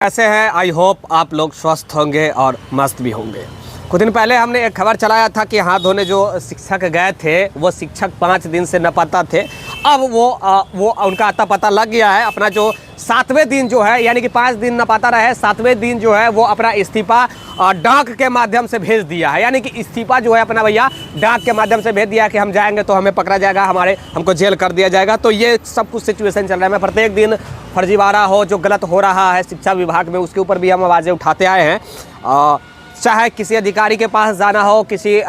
कैसे हैं? I hope आप लोग स्वस्थ होंगे और मस्त भी होंगे। कुछ दिन पहले हमने एक खबर चलाया था कि हाथ धोने जो शिक्षक गए थे वो शिक्षक 5 दिन से लापता थे। अब वो उनका अता पता लग गया है। अपना जो 7वें दिन जो है, यानी कि 5 दिन लापता रहे, 7वें दिन जो है वो अपना इस्तीफा डाक के माध्यम से भेज दिया है। यानी कि इस्तीफा जो है अपना भैया डाक के माध्यम से भेज दिया है कि हम जाएंगे तो हमें पकड़ा जाएगा, हमको जेल कर दिया जाएगा। तो ये सब कुछ सिचुएशन चल रहा है। मैं प्रत्येक दिन फर्जीवाड़ा हो जो गलत हो रहा है शिक्षा विभाग में, उसके ऊपर भी हम आवाज़ें उठाते आए हैं। चाहे किसी अधिकारी के पास जाना हो, किसी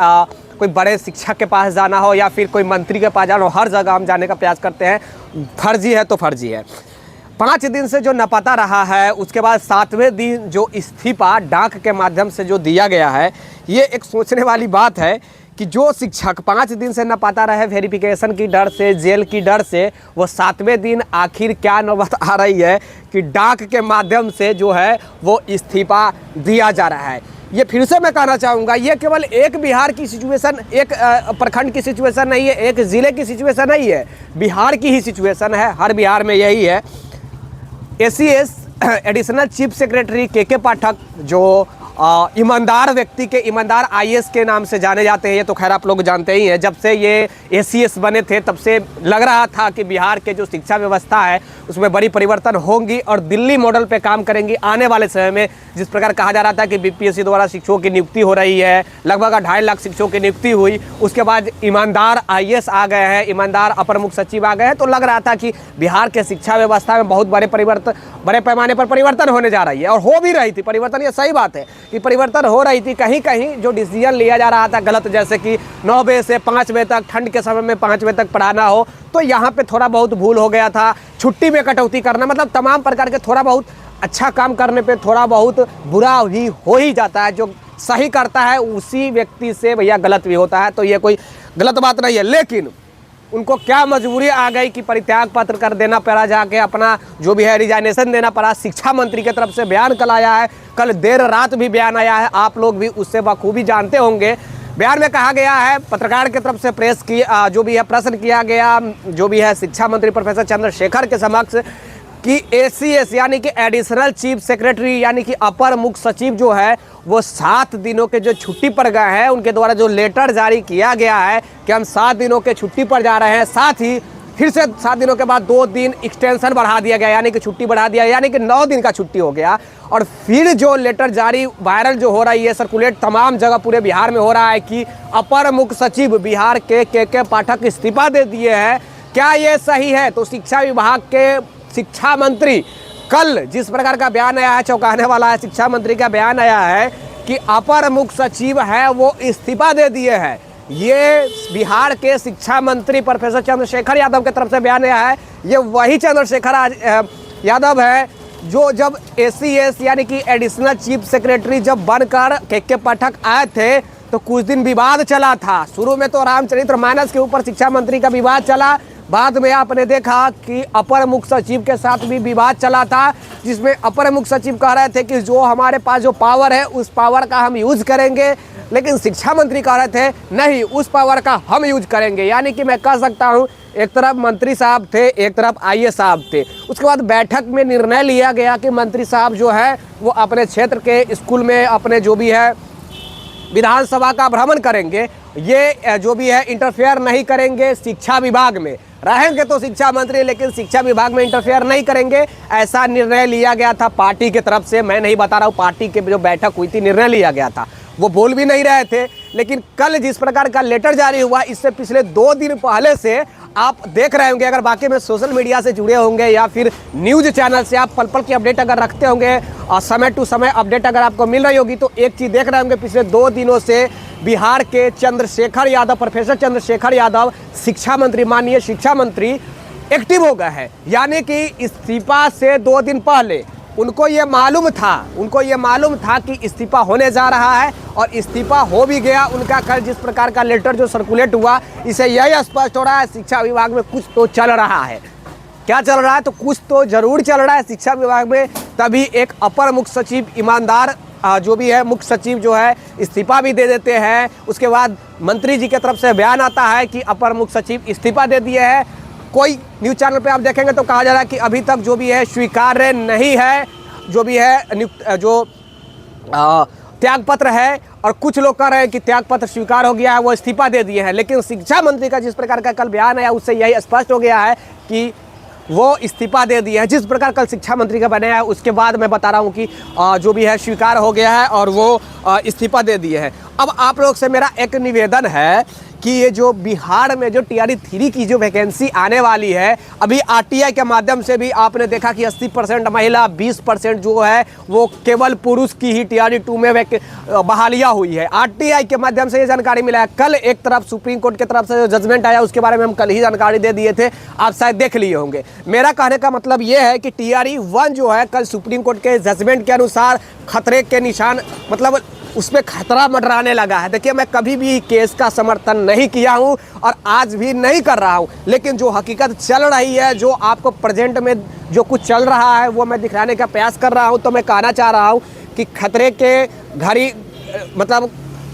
कोई बड़े शिक्षक के पास जाना हो, या फिर कोई मंत्री के पास जाना हो, हर जगह हम जाने का प्रयास करते हैं। फर्जी है तो फर्जी है। 5 दिन से जो लापता रहा है, उसके बाद 7वें दिन जो इस्तीफा डाक के माध्यम से जो दिया गया है, ये एक सोचने वाली बात है कि जो शिक्षक 5 दिन से लापता रहे वेरिफिकेशन की डर से, जेल की डर से, वो 7वें दिन आखिर क्या नौबत आ रही है कि डाक के माध्यम से जो है वो इस्तीफा दिया जा रहा है। ये फिर से मैं कहना चाहूँगा, ये केवल एक बिहार की सिचुएशन, एक प्रखंड की सिचुएशन नहीं है, एक ज़िले की सिचुएशन नहीं है, बिहार की ही सिचुएशन है। हर बिहार में यही है। एसीएस एडिशनल चीफ सेक्रेटरी के पाठक, जो ईमानदार व्यक्ति के, ईमानदार आईएएस के नाम से जाने जाते हैं, ये तो खैर आप लोग जानते ही हैं। जब से ये एसीएस बने थे तब से लग रहा था कि बिहार के जो शिक्षा व्यवस्था है उसमें बड़ी परिवर्तन होंगी और दिल्ली मॉडल पे काम करेंगी आने वाले समय में। जिस प्रकार कहा जा रहा था कि बीपीएससी द्वारा शिक्षकों की नियुक्ति हो रही है, लगभग 2.5 लाख शिक्षकों की नियुक्ति हुई, उसके बाद ईमानदार आईएएस आ गए हैं, ईमानदार अपर मुख्य सचिव आ गए हैं, तो लग रहा था कि बिहार के शिक्षा व्यवस्था में बहुत बड़े पैमाने पर परिवर्तन होने जा रही है। और हो भी रही थी परिवर्तन, ये सही बात है कि परिवर्तन हो रही थी। कहीं कहीं जो डिसीजन लिया जा रहा था गलत, जैसे कि 9 बजे से 5 बजे तक, ठंड के समय में 5 बजे तक पढ़ाना हो, तो यहाँ पे थोड़ा बहुत भूल हो गया था। छुट्टी में कटौती करना, मतलब तमाम प्रकार के थोड़ा बहुत अच्छा काम करने पे थोड़ा बहुत बुरा भी हो ही जाता है। जो सही करता है उसी व्यक्ति से भैया गलत भी होता है, तो ये कोई गलत बात नहीं है। लेकिन उनको क्या मजबूरी आ गई कि परित्याग पत्र कर देना पड़ा, जाके अपना जो भी है रिजाइनेशन देना पड़ा। शिक्षा मंत्री की तरफ से बयान कल आया है, कल देर रात भी बयान आया है, आप लोग भी उससे बखूबी जानते होंगे। बयान में कहा गया है, पत्रकार की तरफ से प्रेस की जो भी है प्रश्न किया गया, जो भी है शिक्षा मंत्री प्रोफेसर चंद्रशेखर के समक्ष, कि एसीएस यानी कि एडिशनल चीफ सेक्रेटरी यानी कि अपर मुख्य सचिव जो है वो 7 दिनों के जो छुट्टी पर गए हैं, उनके द्वारा जो लेटर जारी किया गया है कि हम 7 दिनों के छुट्टी पर जा रहे हैं, साथ ही फिर से 7 दिनों के बाद 2 दिन एक्सटेंशन बढ़ा दिया गया, यानी कि छुट्टी बढ़ा दिया, यानी कि 9 दिन का छुट्टी हो गया। और फिर जो लेटर जारी वायरल जो हो रही है, सर्कुलेट तमाम जगह पूरे बिहार में हो रहा है कि अपर मुख्य सचिव बिहार के पाठक इस्तीफा दे दिए हैं। क्या ये सही है? तो शिक्षा विभाग के शिक्षा मंत्री कल जिस प्रकार का बयान आया है, चौंकाने वाला है। शिक्षा मंत्री का बयान आया है कि अपर मुख्य सचिव है वो इस्तीफा दे दिए हैं। ये बिहार के शिक्षा मंत्री प्रोफेसर चंद्रशेखर यादव की तरफ से बयान आया है। ये वही चंद्रशेखर यादव है जो जब एसीएस यानी कि एडिशनल चीफ सेक्रेटरी जब बनकर के पाठक आए थे तो कुछ दिन विवाद चला था। शुरू में तो रामचरितमानस के ऊपर शिक्षा मंत्री का विवाद चला, बाद में आपने देखा कि अपर मुख्य सचिव के साथ भी विवाद चला था, जिसमें अपर मुख्य सचिव कह रहे थे कि जो हमारे पास जो पावर है उस पावर का हम यूज करेंगे, लेकिन शिक्षा मंत्री कह रहे थे नहीं, उस पावर का हम यूज करेंगे। यानी कि मैं कह सकता हूँ एक तरफ मंत्री साहब थे, एक तरफ आईएएस साहब थे। उसके बाद बैठक में निर्णय लिया गया कि मंत्री साहब जो है वो अपने क्षेत्र के स्कूल में अपने जो भी है विधानसभा का भ्रमण करेंगे, ये जो भी है इंटरफेयर नहीं करेंगे, शिक्षा विभाग में रहेंगे तो शिक्षा मंत्री, लेकिन शिक्षा विभाग में इंटरफेयर नहीं करेंगे, ऐसा निर्णय लिया गया था पार्टी की तरफ से। मैं नहीं बता रहा हूँ, पार्टी के जो बैठक हुई थी निर्णय लिया गया था, वो बोल भी नहीं रहे थे। लेकिन कल जिस प्रकार का लेटर जारी हुआ, इससे पिछले 2 दिन पहले से आप देख रहे होंगे, अगर बाकी में सोशल मीडिया से जुड़े होंगे या फिर न्यूज़ चैनल से आप पल पल की अपडेट अगर रखते होंगे और समय टू समय अपडेट अगर आपको मिल रही होगी, तो एक चीज़ देख रहे होंगे, पिछले 2 दिनों से बिहार के चंद्रशेखर यादव, प्रोफेसर चंद्रशेखर यादव शिक्षा मंत्री, माननीय शिक्षा मंत्री एक्टिव हो गए हैं। यानी कि इस्तीफा से 2 दिन पहले उनको ये मालूम था कि इस्तीफा होने जा रहा है और इस्तीफा हो भी गया उनका। कल जिस प्रकार का लेटर जो सर्कुलेट हुआ, इसे यही स्पष्ट हो रहा है शिक्षा विभाग में कुछ तो चल रहा है। क्या चल रहा है? तो कुछ तो जरूर चल रहा है शिक्षा विभाग में। तभी एक अपर मुख्य सचिव, ईमानदार जो भी है मुख्य सचिव जो है इस्तीफा भी दे देते हैं। उसके बाद मंत्री जी की तरफ से बयान आता है कि अपर मुख्य सचिव इस्तीफा दे दिए हैं। कोई न्यूज़ चैनल पे आप देखेंगे तो कहा जा रहा है कि अभी तक जो भी है स्वीकार्य नहीं है, जो भी है जो त्याग पत्र है, और कुछ लोग कह रहे हैं कि त्याग पत्र स्वीकार हो गया है, वो इस्तीफा दे दिए हैं। लेकिन शिक्षा मंत्री का जिस प्रकार का कल बयान आया उससे यही स्पष्ट हो गया है कि वो इस्तीफा दे दिए हैं। जिस प्रकार कल शिक्षा मंत्री का बनाया है उसके बाद मैं बता रहा हूँ कि जो भी है स्वीकार हो गया है और वो इस्तीफा दे दिए हैं। अब आप लोग से मेरा एक निवेदन है कि ये जो बिहार में जो TRE 3 की जो वैकेंसी आने वाली है, अभी RTI के माध्यम से भी आपने देखा कि 80% महिला, 20% जो है वो केवल पुरुष की ही TRE 2 में बहालियाँ हुई है। RTI के माध्यम से ये जानकारी मिला है। कल एक तरफ सुप्रीम कोर्ट की तरफ से जो जजमेंट आया उसके बारे में हम कल ही जानकारी दे दिए थे, आप शायद देख लिए होंगे। मेरा कहने का मतलब ये है कि TRE 1 जो है कल सुप्रीम कोर्ट के जजमेंट के अनुसार खतरे के निशान, मतलब उस पर खतरा मंडराने लगा है। देखिए, मैं कभी भी केस का समर्थन नहीं किया हूं और आज भी नहीं कर रहा हूं, लेकिन जो हकीकत चल रही है, जो आपको प्रेजेंट में जो कुछ चल रहा है वो मैं दिखाने का प्रयास कर रहा हूं। तो मैं कहना चाह रहा हूं कि खतरे के घड़ी, मतलब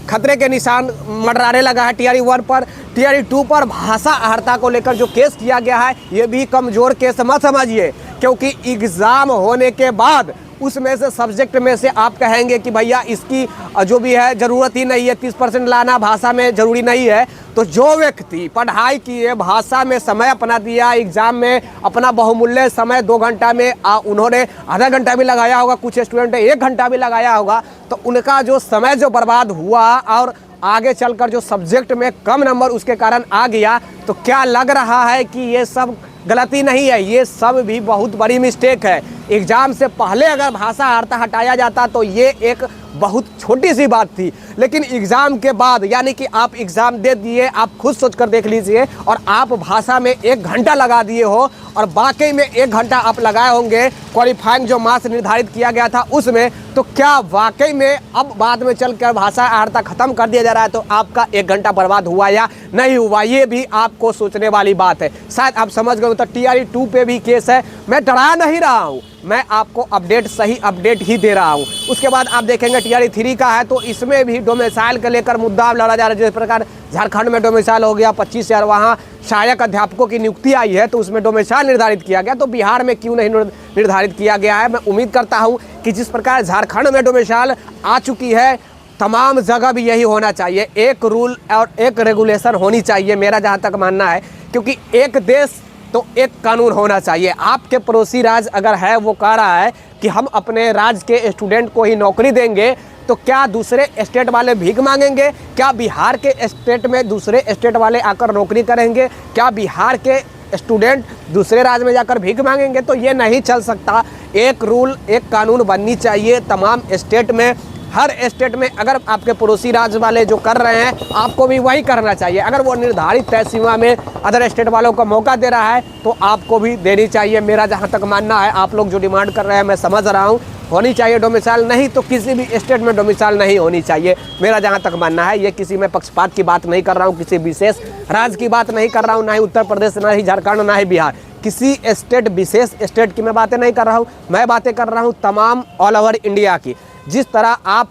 खतरे के निशान मंडराने लगा है TRE 1 पर। TRE 2 पर भाषा अहर्ता को लेकर जो केस किया गया है ये भी कमज़ोर केस मत समझिए, क्योंकि एग्ज़ाम होने के बाद उसमें से सब्जेक्ट में से आप कहेंगे कि भैया इसकी जो भी है ज़रूरत ही नहीं है, 30% लाना भाषा में ज़रूरी नहीं है। तो जो व्यक्ति पढ़ाई किए, भाषा में समय अपना दिया, एग्ज़ाम में अपना बहुमूल्य समय 2 घंटा में उन्होंने आधा घंटा भी लगाया होगा, कुछ स्टूडेंट ने 1 घंटा भी लगाया होगा, तो उनका जो समय जो बर्बाद हुआ और आगे चलकर जो सब्जेक्ट में कम नंबर उसके कारण आ गया, तो क्या लग रहा है कि ये सब गलती नहीं है? ये सब भी बहुत बड़ी मिस्टेक है। एग्ज़ाम से पहले अगर भाषा अहर्ता हटाया जाता तो ये एक बहुत छोटी सी बात थी, लेकिन एग्ज़ाम के बाद, यानी कि आप एग्ज़ाम दे दिए, आप खुद सोच कर देख लीजिए, और आप भाषा में 1 घंटा लगा दिए हो और वाकई में 1 घंटा आप लगाए होंगे क्वालिफाइंग जो मार्क्स निर्धारित किया गया था उसमें, तो क्या वाकई में अब बाद में चलकर भाषा अहर्ता ख़त्म कर दिया जा रहा है तो आपका 1 घंटा बर्बाद हुआ या नहीं हुआ? ये भी आपको सोचने वाली बात है। शायद आप समझ गए। तो TRE 2 पे भी केस है। मैं डरा नहीं रहा हूँ, मैं आपको अपडेट, सही अपडेट ही दे रहा हूँ। उसके बाद आप देखेंगे TRE 3 का है तो इसमें भी डोमिसाइल को लेकर मुद्दा लड़ा जा रहा है। जिस प्रकार झारखंड में डोमिसाइल हो गया 25,000, वहाँ सहायक अध्यापकों की नियुक्ति आई है तो उसमें डोमिसाइल निर्धारित किया गया, तो बिहार में क्यों नहीं निर्धारित किया गया है? मैं उम्मीद करता हूँ कि जिस प्रकार झारखंड में डोमिसाइल आ चुकी है, तमाम जगह भी यही होना चाहिए। एक रूल और एक रेगुलेशन होनी चाहिए, मेरा जहाँ तक मानना है, क्योंकि एक देश तो एक कानून होना चाहिए। आपके पड़ोसी राज्य अगर है वो कह रहा है कि हम अपने राज्य के स्टूडेंट को ही नौकरी देंगे, तो क्या दूसरे स्टेट वाले भीख मांगेंगे? क्या बिहार के स्टेट में दूसरे स्टेट वाले आकर नौकरी करेंगे? क्या बिहार के स्टूडेंट दूसरे राज्य में जाकर भीख मांगेंगे? तो ये नहीं चल सकता। एक रूल, एक कानून बननी चाहिए तमाम स्टेट में। हर स्टेट में अगर आपके पड़ोसी राज्य वाले जो कर रहे हैं, आपको भी वही करना चाहिए। अगर वो निर्धारित तय सीमा में अदर स्टेट वालों को मौका दे रहा है तो आपको भी देनी चाहिए, मेरा जहां तक मानना है। आप लोग जो डिमांड कर रहे हैं मैं समझ रहा हूं, होनी चाहिए डोमिसाइल, नहीं तो किसी भी स्टेट में डोमिसाइल नहीं होनी चाहिए, मेरा जहां तक मानना है। ये किसी में पक्षपात की बात नहीं कर रहा हूँ, किसी विशेष राज्य की बात नहीं कर रहा हूँ, ना ही उत्तर प्रदेश, ना ही झारखंड, ना ही बिहार, किसी स्टेट, विशेष स्टेट की मैं बातें नहीं कर रहा हूँ। मैं बातें कर रहा हूँ तमाम ऑल ओवर इंडिया की। जिस तरह आप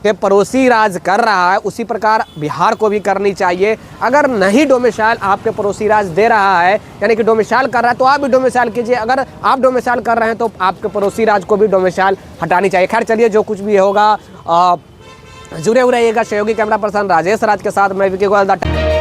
के पड़ोसी राज्य कर रहा है उसी प्रकार बिहार को भी करनी चाहिए। अगर नहीं डोमिसाइल आपके पड़ोसी राज्य दे रहा है, यानी कि डोमिसाइल कर रहा है, तो आप भी डोमिसाइल कीजिए। अगर आप डोमिसाइल कर रहे हैं तो आपके पड़ोसी राज्य को भी डोमिसाइल हटानी चाहिए। खैर चलिए, जो कुछ भी होगा जुड़े हुए रहिएगा। सहयोगी कैमरा पर्सन राजेश राज के साथ मैं विकी गोयल।